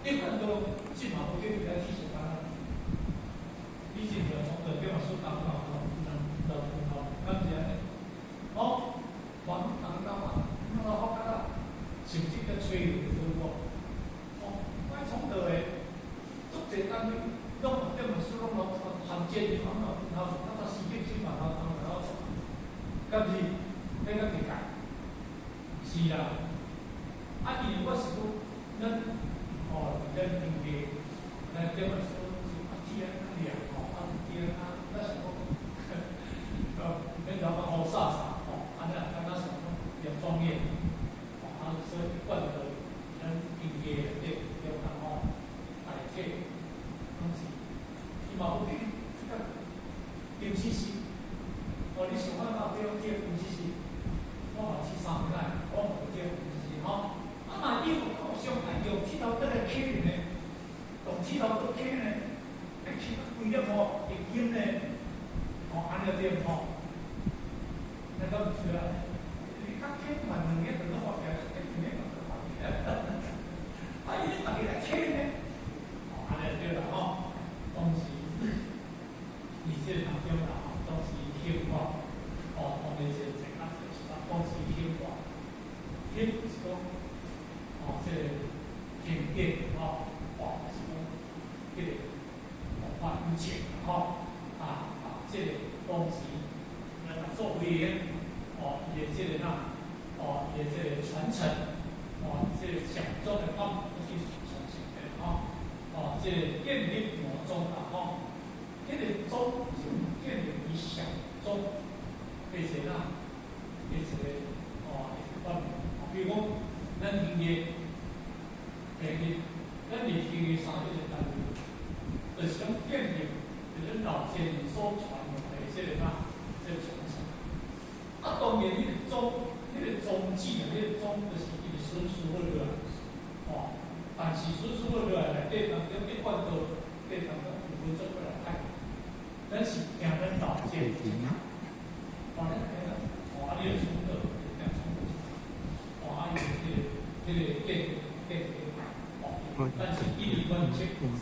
一般都进马不给你来提醒他，以前就从这边嘛，说打打打，打打，咁子咧，好，往打打嘛，那么好看啦，甚至个吹的时候，哦，我从头诶，足济单位，弄这本书弄到行间地方咯，然后那时间先把它当然后做，咁子，那个地改，是啦，啊，因为我是讲，咱哦，咱应该，咱这本书是啊天啊亮哦，啊天啊，那什么，跟老板好飒飒哦，啊那什么也专业，哦，啊所以一贯的，咱应该对要讲哦，大体东西，起码不给这个有信息，哦，你想办法不要贴有信息，我嘛去3年来，我冇贴有信息哈。啊嘛，伊有够上来用剃头刀来砍人呢，用剃头刀砍呢，来砍规粒吼，会紧呢，哦，安尼点吼，那个唔是啦，你较砍嘛2日就都发起来，2日就发起来，啊，伊大家来砍呢，哦，安尼对啦吼，当时，而且当中啦，当时砍吼，哦，当时就整啊，当时砍话，砍是讲。哦，这个经典哦，哦是讲这个文化遗产哦，这个当时作为哦，也这个呐，哦，也这个传承，哦，这个讲究的方去传承的哦，哦，这个建立模中啊哦，这个中建立于小中，这些呐，这些哦，方面，比如讲。咱今日，咱日今日3个单位，就是讲建立，就是老先人所传下来这个呐，这个传承。啊，当然，迄个宗旨啊，迄个宗就是伊个顺序落来，哦，但是顺序落来内底当中一贯都对当中有分做过来看，咱是行咱老先人，反正哦，啊，你个从头，这样从头，哦，啊，伊这个哦，但是一理关切，就是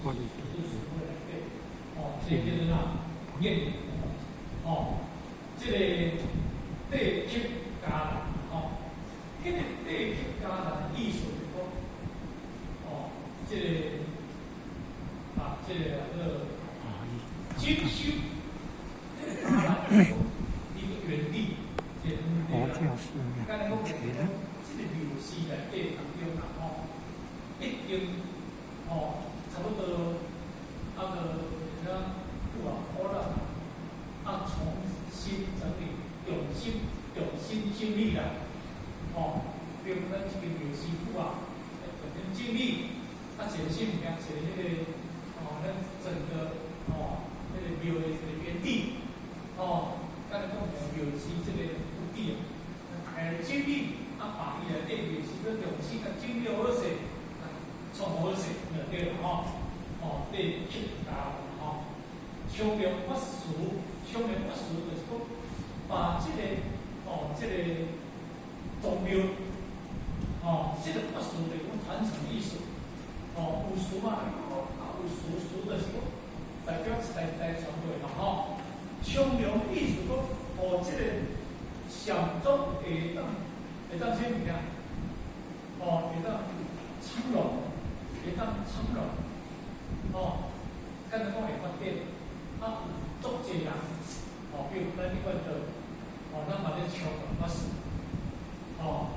为了哦，这个就是呐，念哦，这个地级家人哦，这个地级家人艺术的讲哦，这个这个精修，家人一个原理，这个刚才我讲的。这个流失内底当中啦，吼，已经哦，差不多啊个有啊，可能啊重新整理，用心整理啦，哦，比如咱这个刘师傅啊，重新整理，啊，全新物件，找那个哦，咱整个哦，那个庙的这个原地，哦，刚才讲的刘师这个土地啊，整理。啊，把伊个内面是个用心个整理好势，创好势就对了吼。哦，对，家吼，昌明不俗，昌明不俗就是讲，把这个哦，这个宗庙，哦，这个不俗的一种传承艺术，哦，有俗嘛，有俗就是讲代表代传过来吼。昌明艺术讲，哦，这个上中下当。会当啥物件？哦，会当苍龙，会当苍龙，哦，刚才讲会发展，啊，足济人，哦，比如咱一般的，哦，咱把这桥法师，哦，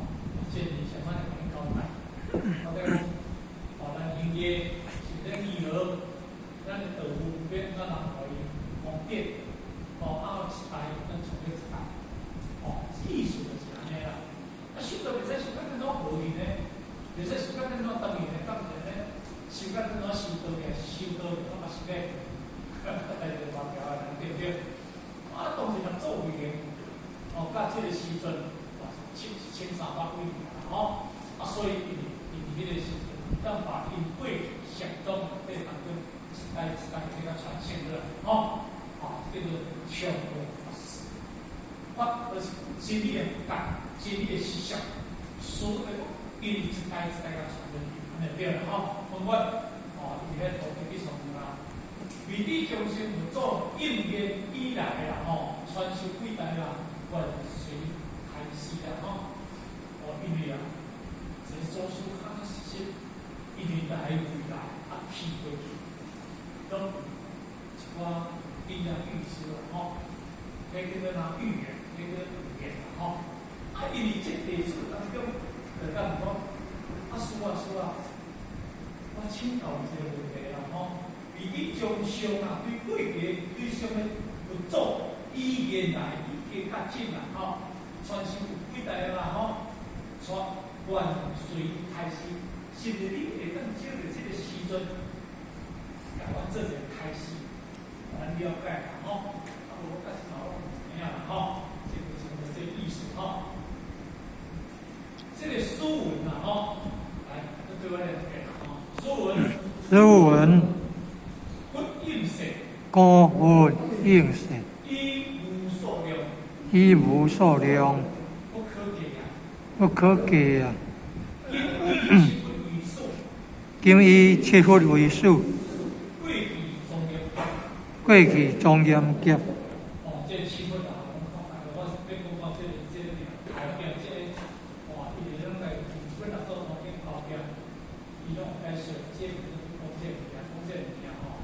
建立什么样的高台？好在哦，咱营业是咱以后，咱的豆腐边咱人可以方便，哦，啊，一代咱从一代，哦，艺术就是安尼啦。啊，修到袂使修到更多合理呢，袂使修到更多当然呢，当然呢，修到更多修到嘅，修到我嘛是咧，大家发条啊，对不对？啊，当时人做会嘅，哦，甲这个时阵，哇，1300几年啦，吼，啊，所以伫迄个时阵，咱把因过去上中这当中一代给它传承落来，吼，啊，叫做上古法师，法就是真理的法。真理的思想，所谓一代一代甲传落去，安尼对啦吼。包括伊伫遐土地去上啦，美帝中心有做应验以来啦吼，传授几代啦，源随开始啦吼。因为啊，这祖师较实，一年来回来批过去，拢一寡比较预知啦吼，迄叫做哪预言，迄叫做预言啦吼。因为这历史当中，就讲师啊，我请教一个问题啦吼，美帝中心啊，对过去对上的佛祖以言来以加较近啦吼，传授有几代啦吼。从源随开始，是不是你会当借着这个时阵，甲阮做一个开始，咱了解啦吼。我开始讨论怎样啦吼，这个这个意思吼。这个书文啦吼，来，对我来讲吼，书文，不应色，歌不应色，一无所量。不可计啊！今以7佛为数，过去庄严劫。这7佛啊，我要讲到这个后边这个，伊哋拢来本来做后边，伊拢介绍这个讲这物件吼，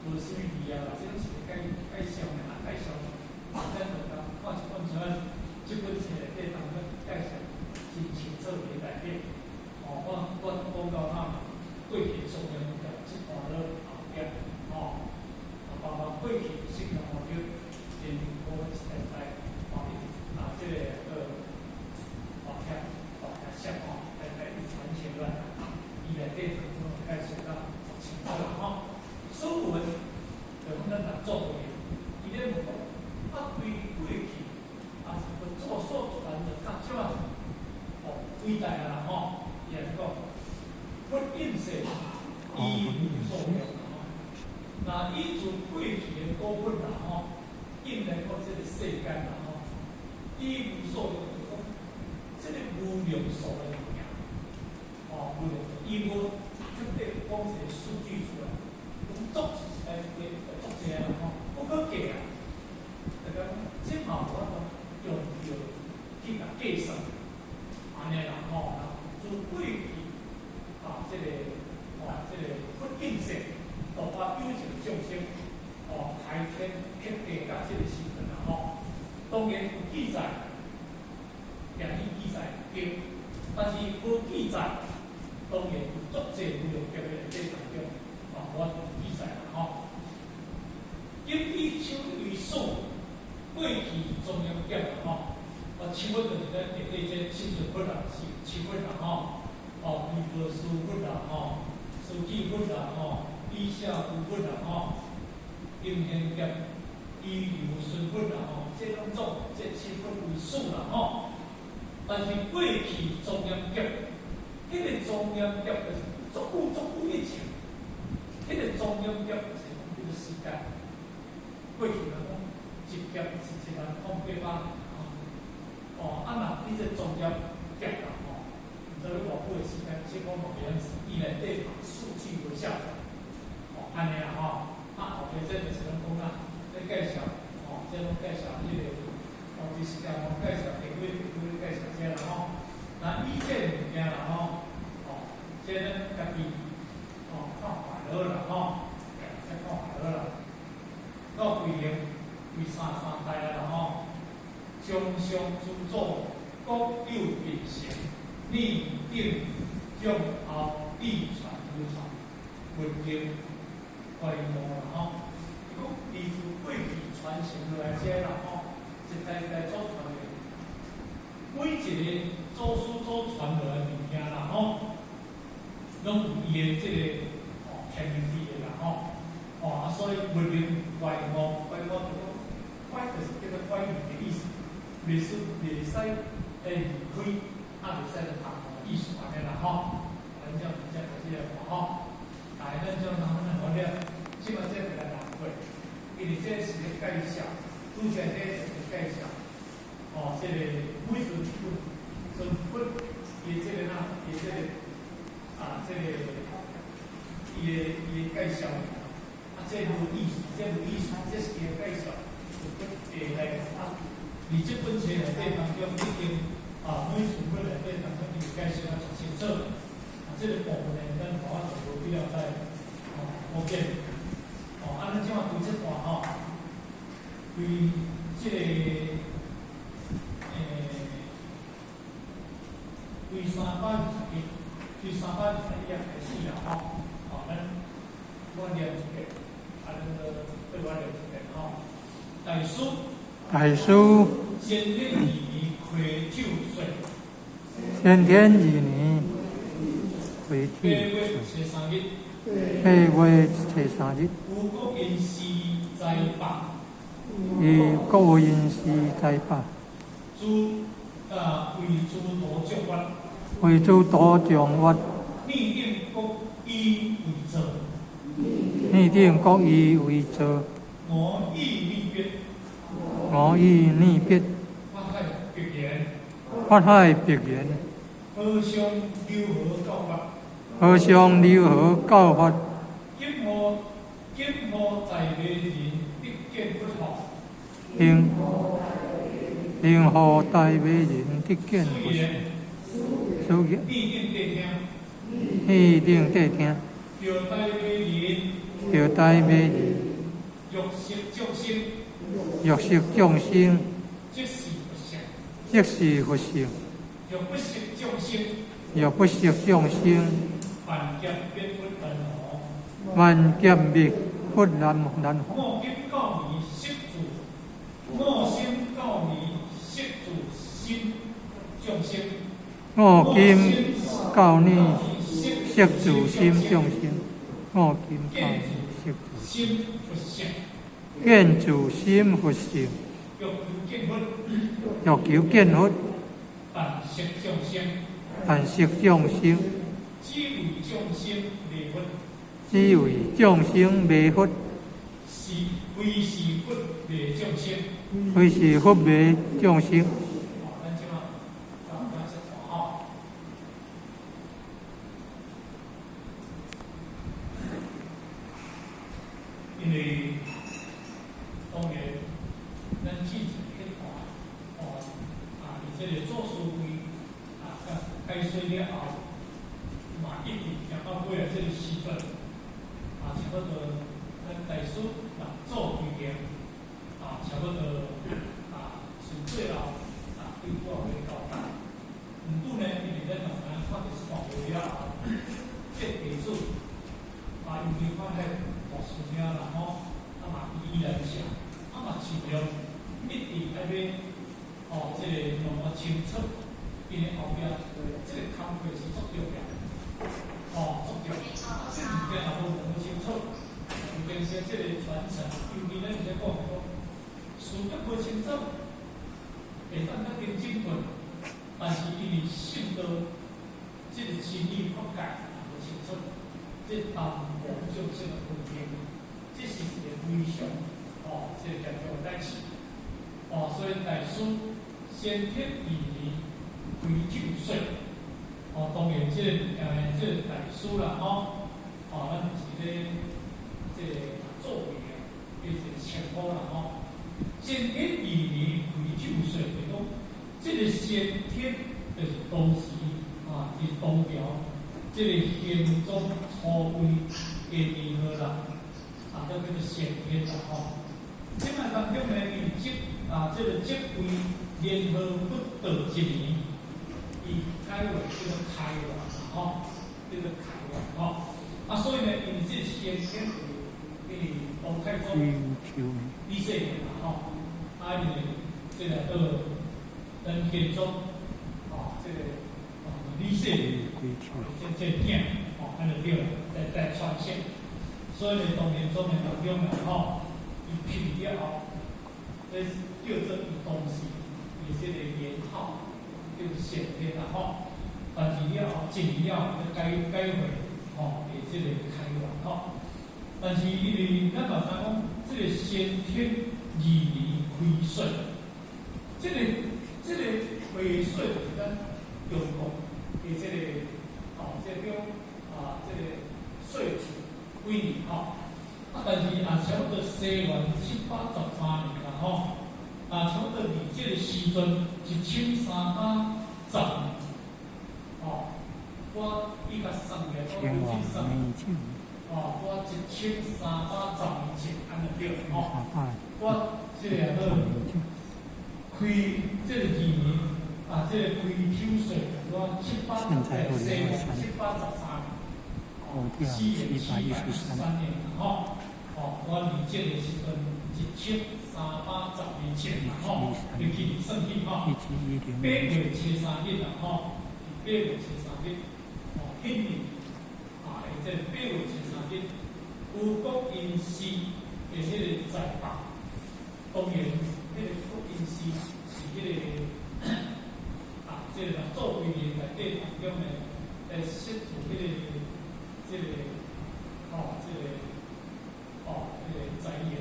无啥物理啊啦，这拢是介绍的啦，介绍。咱就讲看一本像这本册内底当中介绍。真清楚明白点，我讲到过去中央的这段落后边，包括过去新疆方面，连我现在这个项在传承了，伊内底当中介绍到清楚啦吼。书文就咱来做对，伊咧问讲，对过去做所传的较少啊。几代啦吼，伊来讲，不应色，一无所量啦吼。那依从过去的古本啦吼，应来讲这个世间啦吼，一无所量就讲，这个无量数的物件，无量数，伊无特别讲一个数据出来，足足济啦吼，不可计啊。就讲这嘛无法度用去甲计算。安尼啦吼，自过去这个不应色，包括有情众生，开天辟地甲这个时阵啦吼，当然有记载，也去记载经，但是无记载，当然有足济无量劫的这当中，我记载啦吼。因以手为数，过去中央劫啦吼。7佛就是咱内底这7尊佛啦，是7佛啦吼，弥陀师佛啦吼，书记佛啦吼，以下诸佛啦吼，应现劫依流顺佛啦吼，这拢做这7佛为数啦吼。但是过去中央劫，迄个中央劫就是足久以前，迄个中央劫就是迄个时间，过去来讲一劫是1,800。若你这中央劫啦吼，毋知你偌久的时间，这讲无样子，伊内底数据有下载，安尼啦吼。后边这就是咱讲啦，在介绍，这拢介绍迄个，这时间介绍地位介绍这啦吼。那以这物件啦吼，这咱家己看法好啦吼，再看法好啦。到规年为三代啦吼。将上诸祖各有变成，逆顶将后必传流传，文经规模啦吼。如果依自过去传承落来这啦吼，一代代祖传的，每一个祖师所传落来物件啦吼，拢有伊的这个天命地的啦吼。所以文明规模就讲，规就是叫做规律的意思。袂使离开，袂使就谈艺术安尼啦吼。咱这开始来看吼，咱这人好了，即摆这个来难过，因为这是咧介绍，拄则这是介绍，这个每尊佛，伊这个伊这个伊介绍，这无意思，这是伊介绍，来而这本册内底当中已经每书本内底当中已经介绍足清楚。这个部分呢，咱我就无必要再补见。按咱即马规则段为这个为321，对321开始啦咱我念一遍，对我念一遍大师。大师先天2年开酒水，先天2年开8月酒初3日， 8月初3日，有国因师在北，以国因师在北，诸为诸多将军，为诸多将军，拟定国依为则，拟定国依为则，我意立约，我以立别，发海别言，法海别言，河相留河教法，河相留河教法，今后在位人必见不好，令何大为人得见不好。所言必定得听，着大为人着大为人，欲识众生，欲识众生，即是不善；即是佛性；欲不识众生，欲不识众生，万劫必不能何。万劫灭不难何。我今告你识主，我先告你识主心众生。我今教你识自心众生，我今教你识自心佛性，见自心佛性，欲求见佛，欲求见佛，但识众生，但识众生，只为众生灭佛，只为众生灭佛，非是佛灭众生。非是佛灭众生。咱即马讲实话因为当然，咱记者去看，而且个做书会解说了后，一直讲到尾啊，这个时阵差不多咱大师做规定差不多是最后对我为交代。毋过呢，因为咱慢慢看着看会了后，这地主尤其看迄大师兄啦嘛依然写，嘛尽量一直这个弄清楚，因为后壁这个工课是足重要，足重要。这物件若无弄清楚，有变成这个传承，尤其咱在讲事业无清楚，会当得定进步，但是因为信道这个真理覆盖无清楚，这淡薄众生的问题，这是一个非常这个严重的代志。所以大师先天2年开酒水，当然这大师啦咱是咧这个作为一个称呼啦先天2年开酒水，就讲这个先天就是当时是当朝这个宪宗初位的年号啦，叫做先天啦即摆当中呢，伊这个即位联合不得1年，伊改为这个开元这个开元所以呢，因为这先天因为唐太宗李世民因为这个咱宪宗这个李世民这囝安尼对了，在传承，所以呢，当年中当中伊批了后，叫做伊当时伊这个年号叫先天但是了后1年了改回这个开元但是因为咱嘛讲这个先天2年开水，这个开水是咱中国的这个这种这个岁数几年吼，但是差不多西元713年啦吼，差不多伫这个时阵1310年，我伊甲算个，我去算，我1310年前安尼对吼，我这个开这个2年这个开抽税，我西元713年，413年吼，我离这个时阵1310年前啦吼，就去算起吼，8月73日啦吼，8月73日，迄年这8月73日，有国因师的迄个在北，当然迄个国因师是迄个这个做规年内底当中的摄取迄个这个财源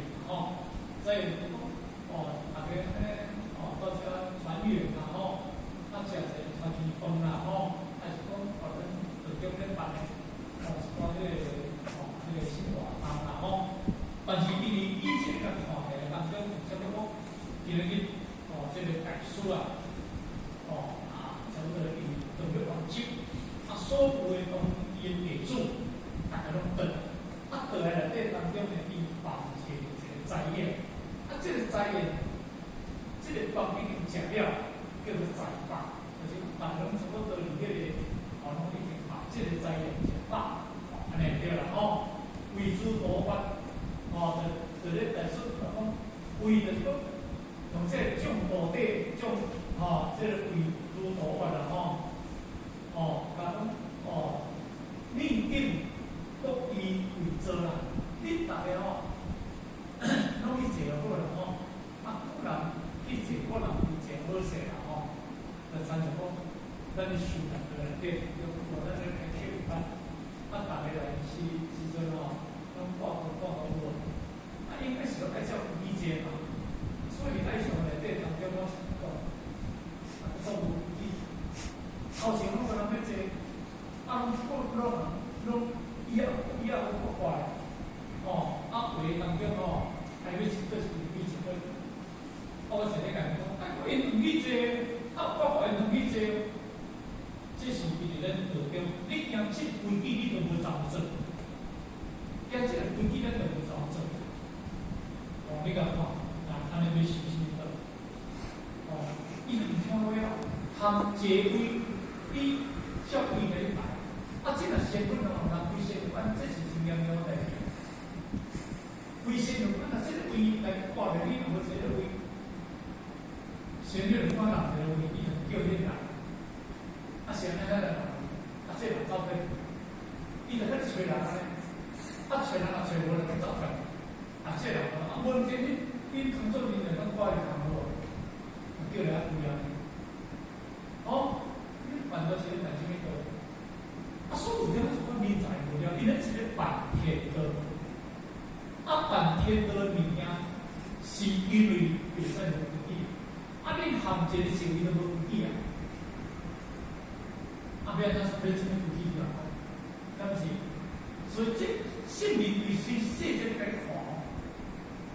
财源大家到这船员啦食者传奇饭啦还是讲当中咧办的是讲迄个生活汤啦但是以前个看起来当中，差不多今日这个概书啊，差不多伊都要完成，所有的东西地主，大家拢等，倒来内底当中呢，伊放一个财源，这个财源，这个饭已经食了，叫做财饭，就是大家拢差不多伫迄个拢已经把这个财源食饱，安尼对啦为主多法，就咧提出讲，为着讲，从这种道底种这个为主多法啦讲你定国以为做啦，你大家拢去坐好啦固然去坐，我人去坐好势啦就参像讲，咱咧修行在内底，用咱咧开启一般，大家来时阵拢挂好稳，应该是要介绍理解嘛，所以在上内底当中我是讲，做有理，头前我人要坐，拢以后我挂咧，回当中还要是做是理解个，我是咧讲，我因唔去坐，我因唔去坐，这是伊伫咱道中，你行这规矩你都无照做。这个规矩咱就无怎做，你甲看，安尼要实施到，伊就唔听话啊，含结规，你照规来来，这若身份人规身份，这是真严重代志。规身份这个规来挂着你，无这个规，先有人看人这个规，伊就叫你来，先安尼来，这人走开，伊就喺吹人安尼。找人找无人去找出来，这人问题你工作人员讲挂咧工好，叫来不一样。你办到时代什么道？所有这个是人才无了，伊咧是咧办天道。办天道的物件，是因为袂使无规矩，你含一个行为都无规矩不要讲是变什么规矩啊？敢是？所以这性命对谁细节来看，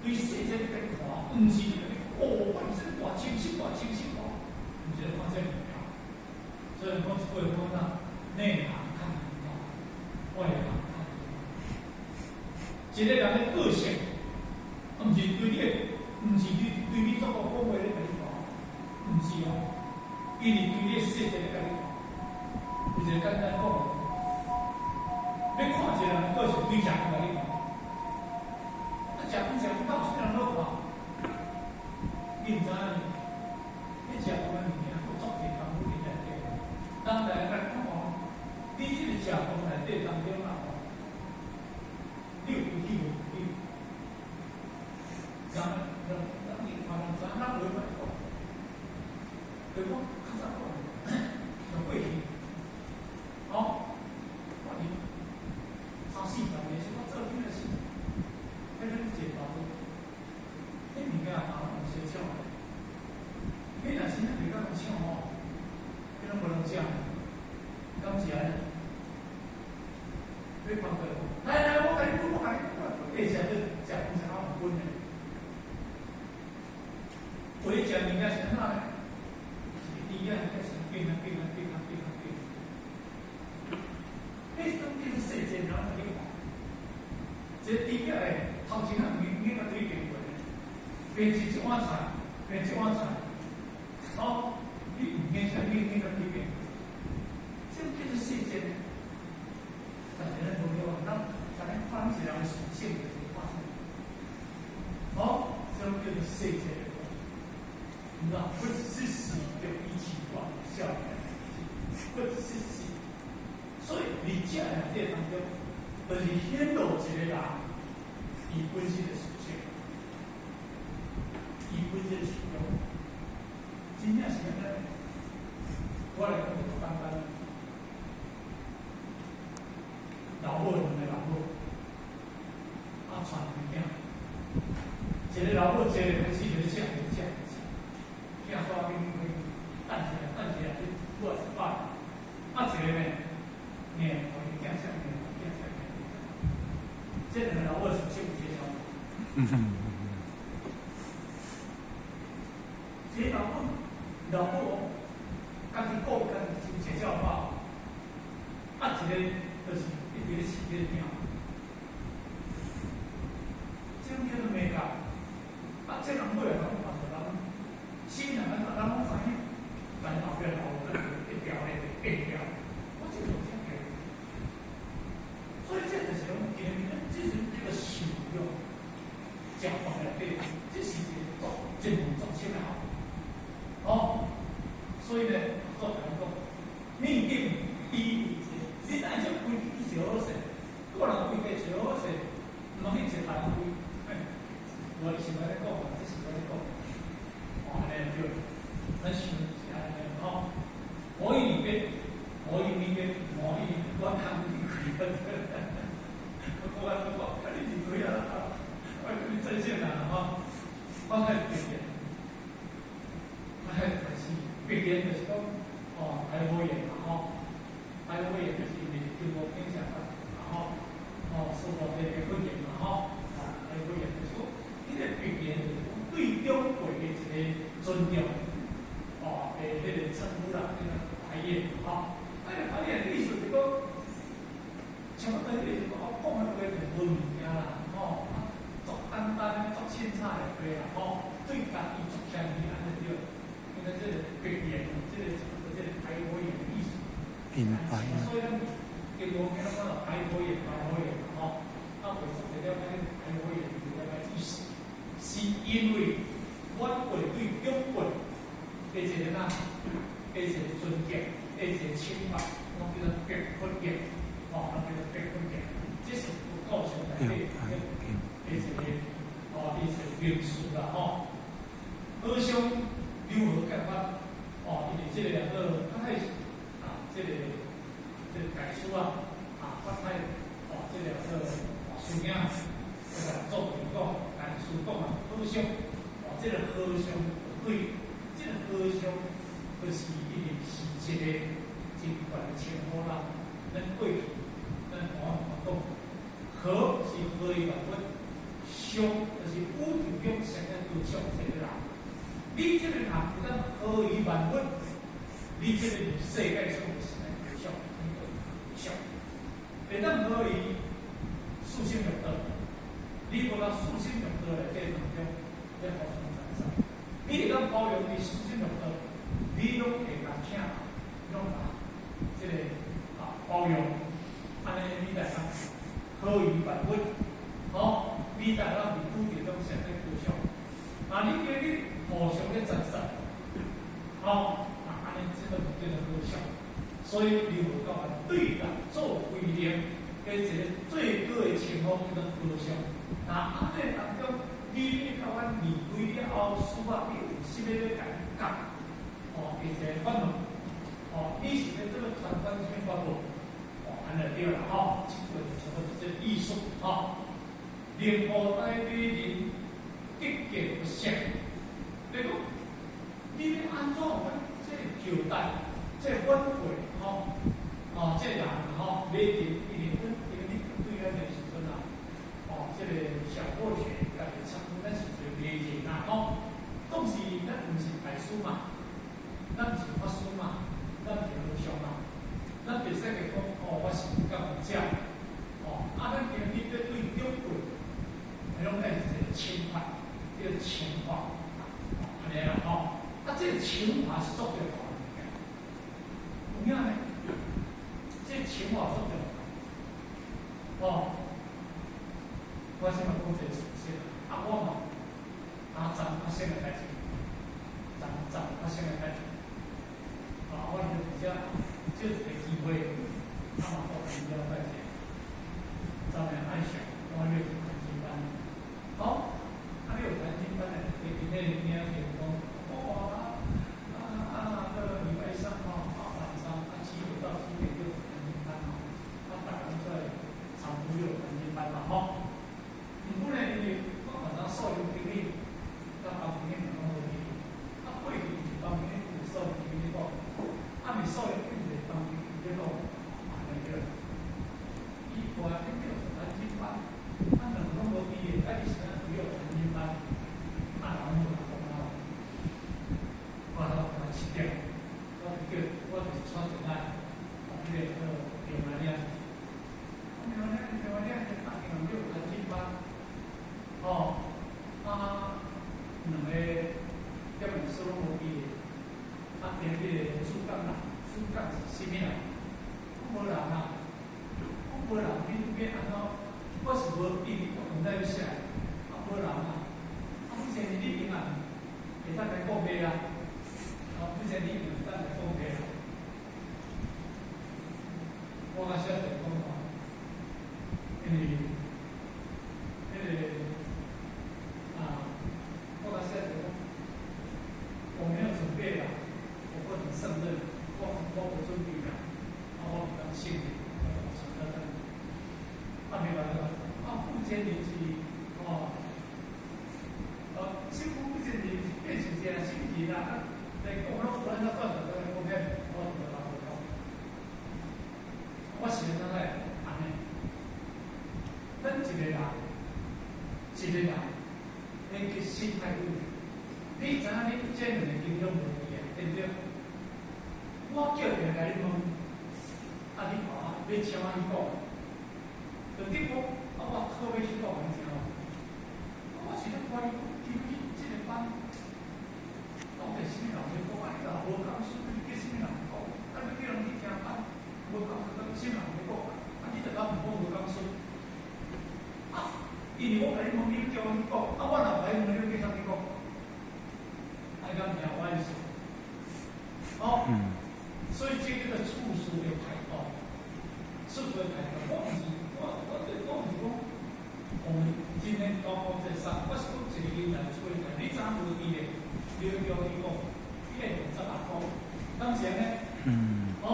对细节来看，唔是我这大清晰，唔是看这物件。所以讲一句讲啦，内行看外行看一个人的个性，唔是对你，唔是对你做个讲话咧来看，唔是伊是对你细节来看。就是简单讲，要看一个人个性对食来你看，食到虽然好看，你唔知影，你食饭物件有足侪功夫伫内底。当然来看你这个食饭内底当中你有规矩无规矩？人你看人知，咱袂歹讲，对我较早讲，就过去。我哋3、4年是我做緊嘅事，迄個節目，迄物件唔是唱嘅，你若真係袂講唱迄攏無人講，敢是安尼？你放过来，我跟你讲，我跟你讲，变成这讲不成好分的。为讲人家是安怎呢？第一啊，开始变。迄当今世界然后你看，这第一个头前啊，你个对变过，变是一碗菜，变一碗菜，哦，你唔变啥，你个对变，这叫做世界。但是呢，朋友啊，咱看起来属性的情况，哦，这叫做世界的。你知道，不是死就一起往下面，不是死。所以你这样这当中，就是显露一个人伊本身的属性，伊本身的属性，真正是安尼。我来讲就简单，老母两个老母，传囝，一个老母，一个开始就是这样，囝大兵可以等起来，你过一摆，一个呢？我一定向你，这两个老母属性有介绍吗？这老母，家己顾家己真介绍话，一个就是一个是一个命，这种叫做美感。这人过来讲话就人，新人咱拢知影，但后边老母一条咧变掉，我这种听起。所以这就是讲，今日这是这个使用讲话来对，这是一个真重心的哦。所以呢，做人讲，命定第一节，你但是规矩是好势，个人规矩是好势，唔通去一大规。我是我在讲，这是我在讲，安尼就很想是安尼哦。魔语里面，我看不进去的。我看你几岁啊？我跟你在线了哈，我看别人，我看是别人就是讲台湾人嘛吼，台湾人就是因为中国影响嘛，然后受到这个婚姻嘛吼，台湾人就是讲，这个别人对中国的一个尊重，这个称呼啦，这个排演哈，排演意思就讲。像我对你讲的话就是文明啦，做简单做凊彩就对啦，对家己做生意安尼对，因为这个别人，这个台湾人的意思。明白。所以咱经过讲到台湾人，为什么这个台湾人有那个意思？是因为我会对中国的一个一个尊敬，一个清白，我叫做别分别。那叫做别分别，这是不构成的一个一个元素啦好像如何干法？因为这个两个刚开始这个改书发开这两个书名，做提供改书讲好像这个好像对，这个好像就是一定是一个真管的称呼啦，咱过去。讲和是合一万分，相就是乌头用成个对象这个人。你这个人不但合一万分，你这个世界上的成个对象，对象。一旦合一属性有德，你无到属性有德的这当中，要好生产生。你一旦包容你属性有德，你拢会把听，拢把这个包容。安尼你来讲，合于万分，你来讲是固定中现在对象，你叫你互相的赞赏，安尼这个叫做合相。所以你有讲对人做规定，一个最高的情况叫做合相。安尼当中，你甲阮离开了后，司法比有啥物要甲你讲？一个法律，你是咧这个传统宪法部。安尼对啦，这个就是这艺术，连古代美人极简不详，对不？你要安怎这交代，这挽回，这人美人一定跟你这个小破学，家己参咱是做理解啦，吼。讲是咱毋是大师嘛，咱毋是法师嘛，咱是和尚嘛，咱袂使个讲哦，我是教有教，哦，咱今日要对长辈，拢该是一个清法，叫清法，安尼啦，吼。这个清法是做对大物件，有影呢？这清法做对。哦，我先讲这个事情，我嘛，昨发生个代志，昨发生个代志，我就比较就一个机会，嘛互人了解者，昨日爱上我了是传经班，好，你有传经班的，今天听听讲，礼拜三晚上7点到7点就传经班大家出来。常都有传经班嘛，吼。不过呢，因为我晚上受用经历，到旁边很多问题，过去是旁边有受用经历过，未受用经历旁边结果那个，伊话恁叫传经班，两个拢无毕业，你是只有传经班，人冇人讲啊。我7点，我就是穿着来，这个用来咧。台湾大家有传经班，两个叫本书拢无毕业，连迄个主讲啦，主讲是啥物啊？无人啊，无人，你安怎？我是无毕业，我唔知要写，无人啊。之前你平啊，会当来讲话啊，之前你会当来讲话啊，我讲写在讲话。因为我讲现在我没有准备啦，我不能胜任，我不准备啦，我比较幸运，我是得的。没办法，目前年纪几乎目前年纪变成这样，心情啦，在共同玩到段子的后面，我得到不到。我喜欢在安内。咱一个人，你个心态有，你知影你这两个经历无异啊，对不对？我叫人来你问，你看要请我去讲，就结果我特别去讲，你知道吗？我是咧关于这个班，讲的什么人去讲啊？无讲书，你叫什么人讲？你叫人去听班，无讲什么人去讲，你就讲唔讲无讲书。因为我甲你问，你叫我去讲，我若来问你，叫啥物讲？爱讲名我意思。所以这个处事的态度，处事的态度，我唔是讲，我们今天讲这啥，我是讲一个人来做的，你怎无记咧？你叫你讲，你系用怎讲？当时呢，讲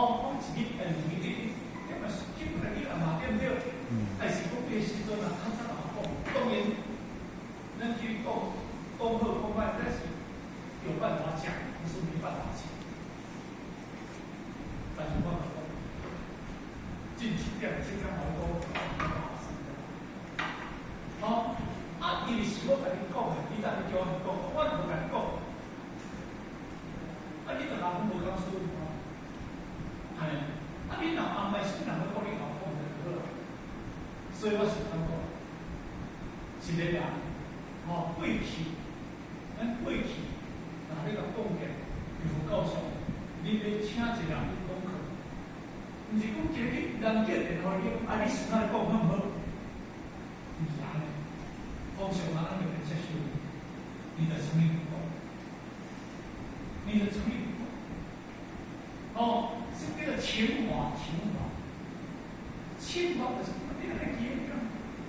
一日因为基本上你阿嘛对不对？但是讲这个时阵啊，较早。当然，咱去讲好讲坏，但是有办法讲，不是没办法讲。但是我讲，近期现在好多因为是我甲你讲的，你当然叫我去讲，我无甲你讲。你就人无讲说你若安排新人去讲，你好讲就好了。所以我是讲过。一个人，过去，咱过去，那个讲嘅，有够上，你要请一个人去讲课，唔是讲叫你人叫电话你，你是哪讲好唔好？唔是安尼，通常人就会接受你的生命讲，你的生命讲，是叫做清华，清华就是你来记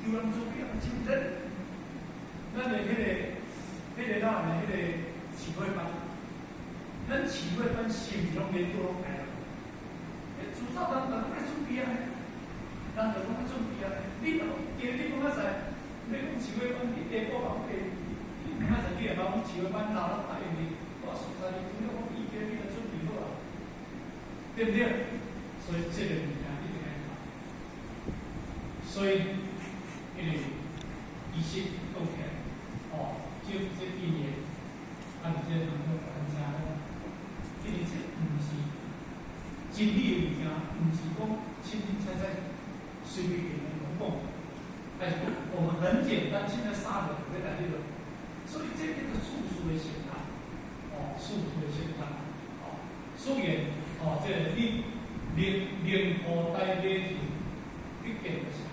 叫人做咩清真。咱的迄个咱的迄个起会班，咱起会班心中年都拢来了。主造人来准备啊，人就讲准备啊。你讲啊在，你讲起会班，你下个人你明仔载你来讲起会班哪能答应你？我实在你听到我意见，你就准备好啊，对不对？所以这个物件一定要搞。所以，因为随便给人讲，哎，我们很简单，现在杀人回来这个，所以这个处处的形态，处处的形态，虽然这你连河带马人，毕竟就是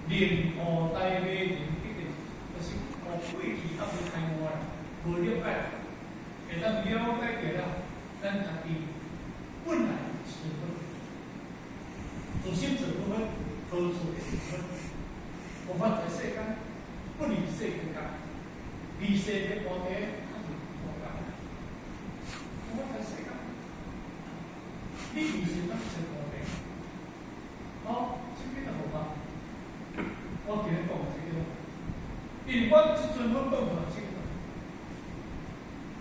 连河带马人，毕竟就是过去到是开我啦，无了解，会当了解着了，咱家己本来是分，自心自不分，何处会分？我发在世间，不离世间间，离世的菩提，它是无间。我发在世间，你离世咱是菩提。这个好吧？我今日讲这个，因为我即阵我讲出来这个，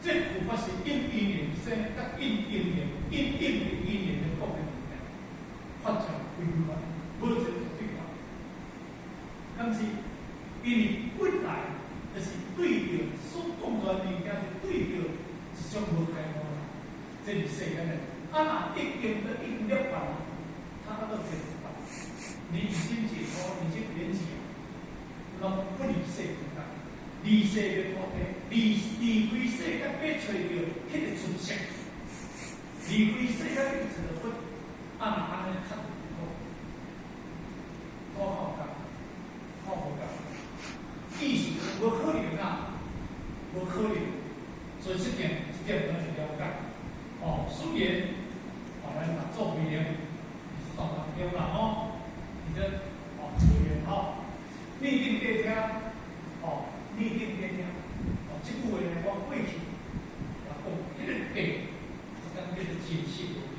这佛法是因缘生，甲因因缘的讲的物件，发出规律，无一个对法。但是，因为本来就是对着所讲出来物件，是对着一种无开悟的，这是世间的。若一经了办，他那个解法，离心解脱，已经连起，拢不离世间间，离世的菩提，离开世间要找到迄个出色，离开世间要找到佛，安尼较好，多好干。意思无可能啊，无可能，所以这点咱是了解。虽然咱做为了上当了啦你这会员立定在听，立定在听，这句话呢，我过去讲，迄个对，咱叫做真实无疑。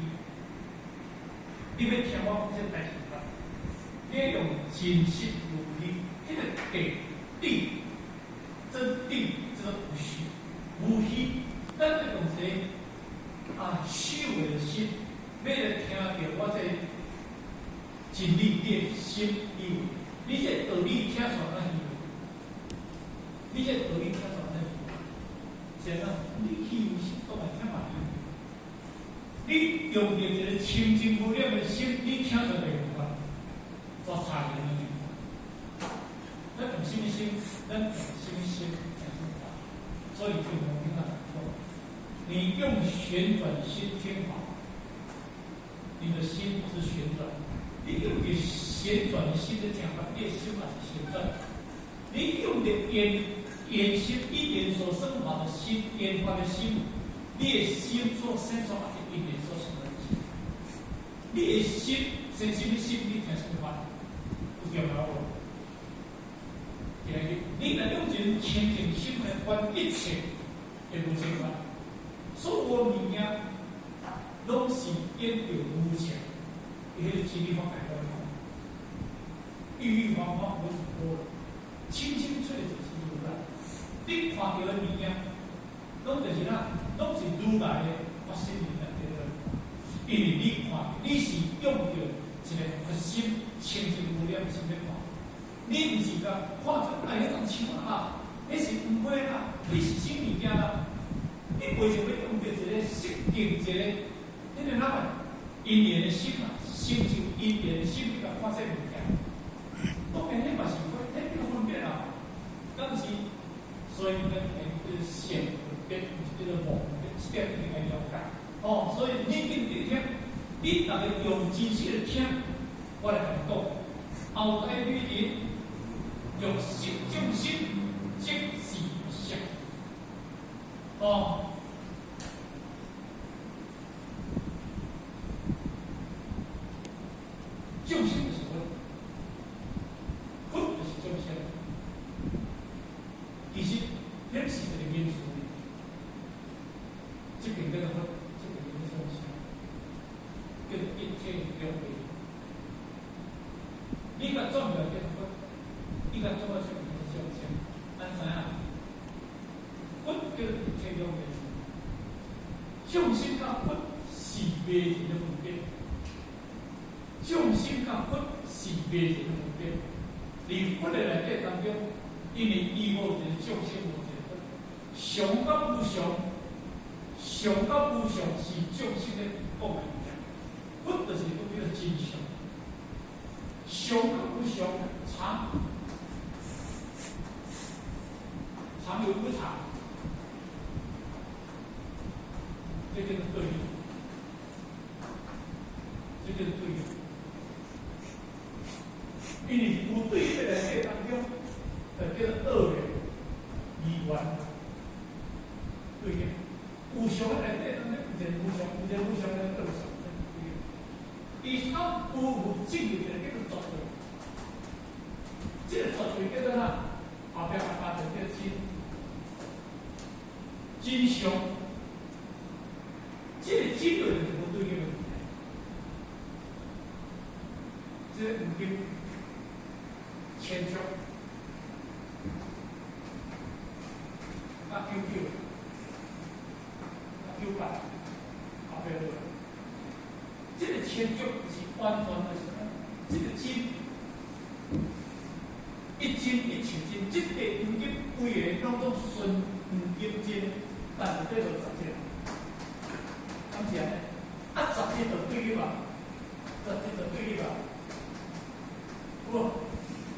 你要听我讲这代志吧，你要用真实无疑，迄个对。真谛，这无虚，无虚，咱要用一个虚伪的心，要来听到我这真理的心以为，你这道理听出来以为，你这道理听出来以为，是啊，你虚伪心都来听嘛以为，你用着一个清净无量的心，你听出来有法，做差人的。咱用什么心？咱用什么心才是法？所以就我跟他说，你用旋转心听法，你的心是旋转；你用的旋转的心的讲法，你的心法是旋转；你用的眼心一眼所生法的心，眼法的心，你的心所生出来的一眼所生的心，你的心生什么心？你听什么法？不重要哦。你若用尽清净心来观一切的无情法，所有物件拢是因着无常，伊迄个真理法改到好，郁郁黄黄无是波，清清脆就是如来。你看到的物件，拢就是拢是如来的发心力来对待。因为你看，你是用着一个发心清净无量心来看。你毋是讲看出迄种像啊，迄是毋会啦，你是什物件啦？你为什么用着一个设定一个，迄个哪个因缘的心啊，心就因缘的心去甲看这物件，当然迄嘛是会，迄叫分别啊。但是，所以咱就是先分别，叫做无分别，这点一定要了解。所以你跟着听，你大家用真实的听，我来讲，后代女人。用心种心，即是相。种心就是佛，佛就是种心。其实，咱是一个因素。这边叫做佛，这边叫做种心，叫做一切了为。你甲种了叫佛。伊甲做啊什么相像？咱知影，佛叫一切了为，众生甲佛是袂人的分别，众生甲佛是袂人的分别。伫佛的内底当中，因为伊无一个众生，无一个佛，上甲无上，上甲无上是众生的讲的物件，佛就是讲叫真相。上常跟无常，常有无常，这就是对立，这就是对立。因为有对立的人当中，叫做二元、二元对立。有常的人当中，有无常，有无常的二常。第三，有正义的叫做绝对，这个绝对叫做哪？后壁加着叫真相，这个真就是无对立的问题。这五经千章，900，后壁落来。这个千章是完全的是这个真，一真一千真，这个五经规个拢总顺五经真，但是这个10节，敢是安尼？啊，10节就对立嘛，10节就对立嘛。不，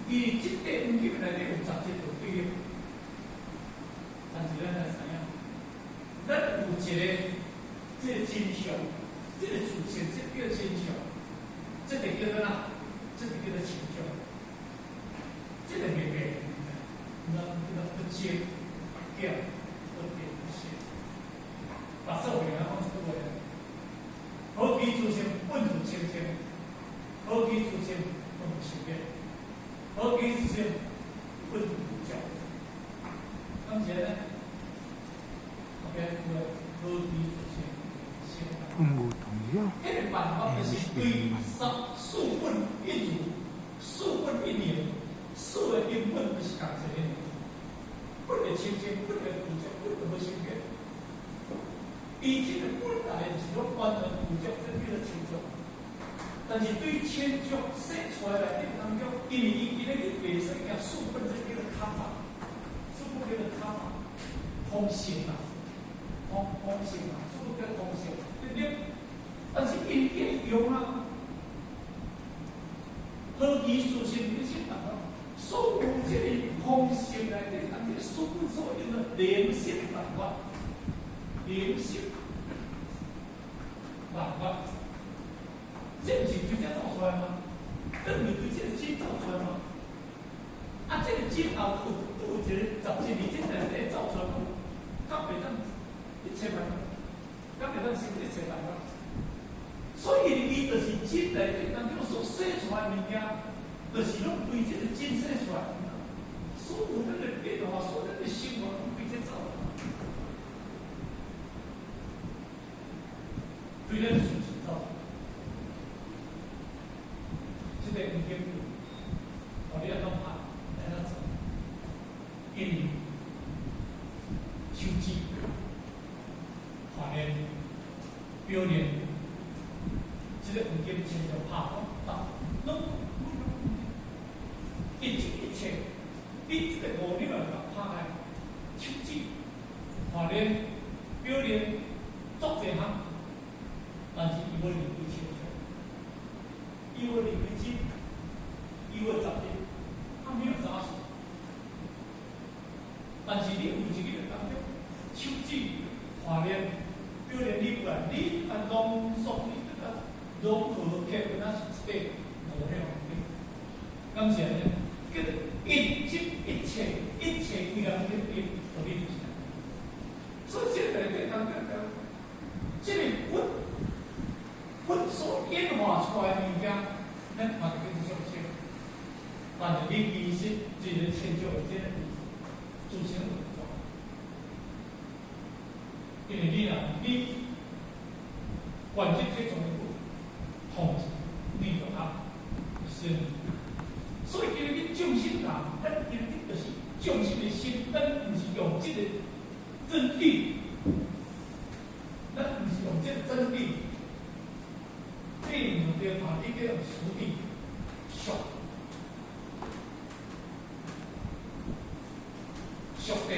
伊这个五经内底有10节就对立，但是咱来知影，咱有一个这个真相。这个主线，这叫真相，这个叫做哪？这个叫做情相，这个明白？那不接不掉，不变不现，把这个原来放这个位，何其出现本主清净，何其出现本主清净，何其出现本主无教。当前呢，OK，何其出现。分无同样。迄个办法就是对四本一如，四本一明，四个根本就是共一个，本的清净，本的无着，本的无性别。伊这个本来就是讲完全无着，这叫做清净。但是对清净说出来的当中，因为伊那个袂使叫四本，这叫做卡法，四本叫做卡法，空性啊，空性啊，四本叫空性。但是因应用啊，何其殊胜的心办法，所有这个空性内底，咱这个所有所用的灵性办法，灵性办法，这不是直接造出来吗？这不是直接真造出来吗？啊，这个真后有一个10节里面内底造出来，甲袂当1000万。咱袂当成1000万法，所以伊就是真内底当中所说出来物件，就是拢对这个真说出来。所有咱的变化，所有咱的生活，拢对这造的，对咱的事情造的。这个五经，我哋要当拍，来那做，因为修止。法律、表列，这个五经全就拍到，拢一切一切，你这个五理来拍开，修止、法律、表列，做这项，但是伊无离开清楚，伊无离开真，伊无10节，他没有扎实，但是你有一个当中，修止、法律。表列你过来，你啊浓缩，你这个融合起来，那是一个无量的。感谢呢，叫做一即一切，一切依然一变独立起来。所以这个内底当中，这个所演化出来的物件，咱嘛就跟相信。但是你其实这个迁就的这个组成的。因为你关键最重要的控制，你就是，所以叫你重心人，咱今日就是重心的心，咱不是用这个真理，咱不是用这个真理，你用对法律叫实理，属的。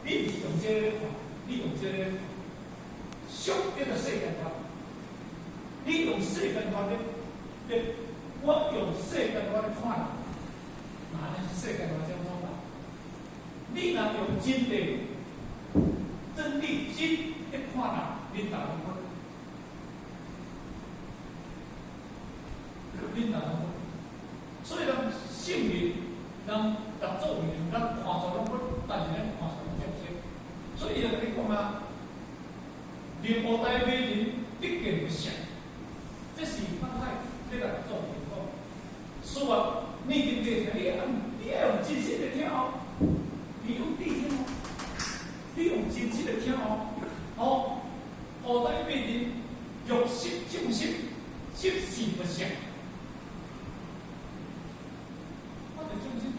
你是用这个法，你用这个俗叫做世间法，你用世间法咧，我用世间我来看人，哪能是世间我这种人？你若用真理、真理心去看人，你大部分，你大部分，所以咱圣人，咱当作为人，咱看出拢不，但是咱看出众生，所以就你讲啊，连无代美人必见不善，这是放海这个重点讲。所以你今天你要用真心的听哦，你用谛听哦，你用真心的听哦，哦，无代美人欲识众生，识是不善。众生就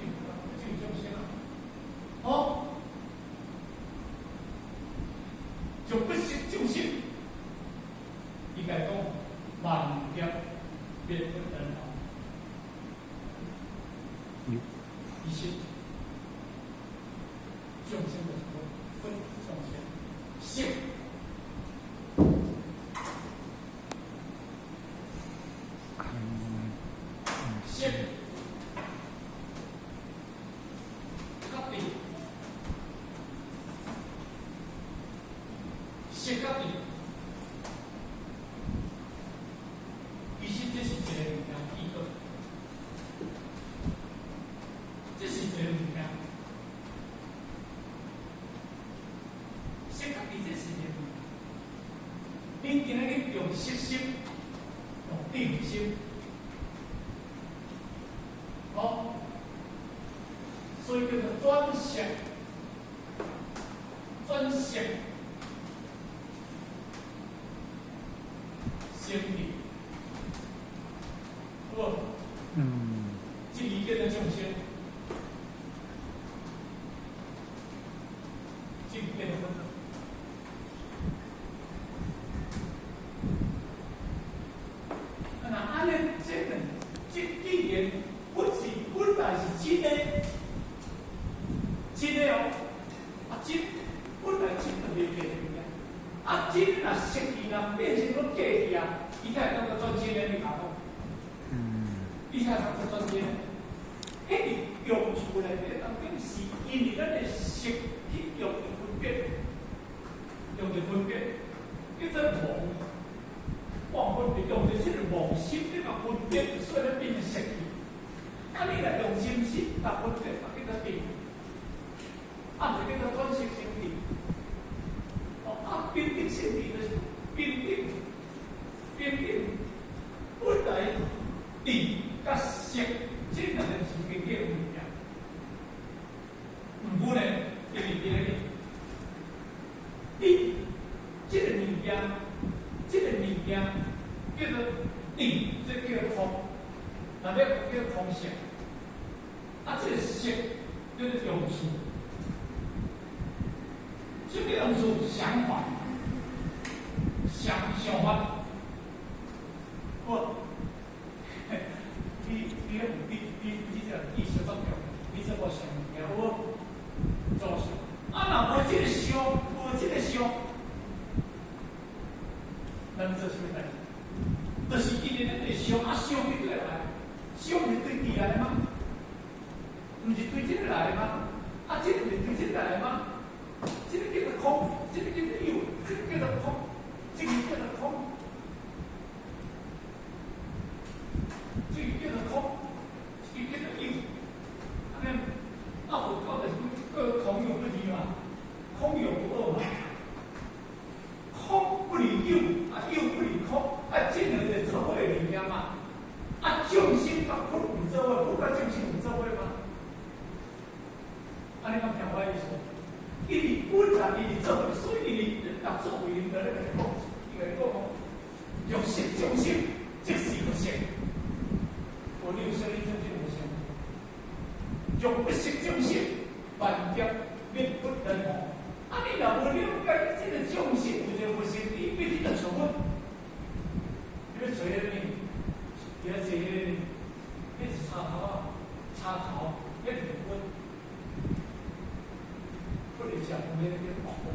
众生啊，哦，就不识众生，应该讲万劫灭不等同。一心众生的分众生，性性。识甲定，其实这是一个物件基本，这是一个物件。识甲定这是一个物件，恁今日用识心，用定心，好，所以叫做专识，专识。心理，好不？这一个的众生，这一个的分。那安尼这既然本来是真的，真的哦，啊真本来真就袂变的。啊，真若实际若变成讲假去啊，伊才会当作专心的你讲讲。伊才当作专心的。迄个用处内底当中是因为咱的识去用的分别，用的分别，叫做妄分别，用的是妄心去甲分别，所以咱变成识去。啊，你若用心识甲分别，啊，叫做定，啊，就叫做专心心定。啊，冰定性理的冰定，本来定甲识，这两个是并列物件。唔过呢，因为今日定，这个物件叫做定，这叫做空，那要叫空性。啊，这个识叫做用处。什么用处？想法，想法，我，你这意识怎样？你怎么想？然后做想，啊，若无这个想，无这个想，咱做什么代志？就是因为咱在想，啊想对对来，想是对地来的吗？唔是对这个来的吗？啊，这个是对这个来的吗？这个叫做空，这个叫做有，这个叫做空，这个叫做空，这个叫做空，这个叫做有。安尼，佛教的个空有不离嘛，空有不二嘛，空不离有，啊有不离空，啊这两个做伙里面嘛，啊众生甲空唔做伙，不甲众生唔做伙吗？安尼讲听我意思。因为本来伊是做的，所以伊若作为人的那个讲，应该讲欲识众生，即是不识。我你有说你真正无识，欲不识众生，万劫灭不等同。啊，你若无了解这个众生有这不识，你必须要错误。你要做迄个，你要做迄个，那是插头，那是分。不能讲我们那边保护，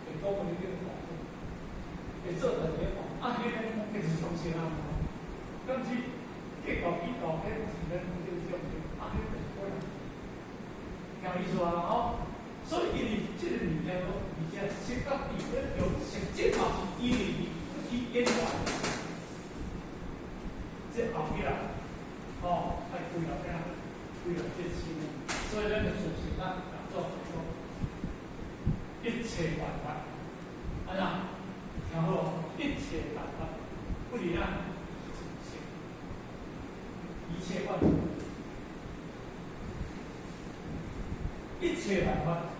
给高我们那边保护。到比到，迄是咱这个上面，迄就是过来，有意思啊，吼。所以因为这个物件咯，而且设到底用实际嘛是因为去演员，这后边啊，爱规了这样，规了这些，所以咱就做是咱做一切办法，安怎？然后一切办法，不离咱一切万法，一切办法。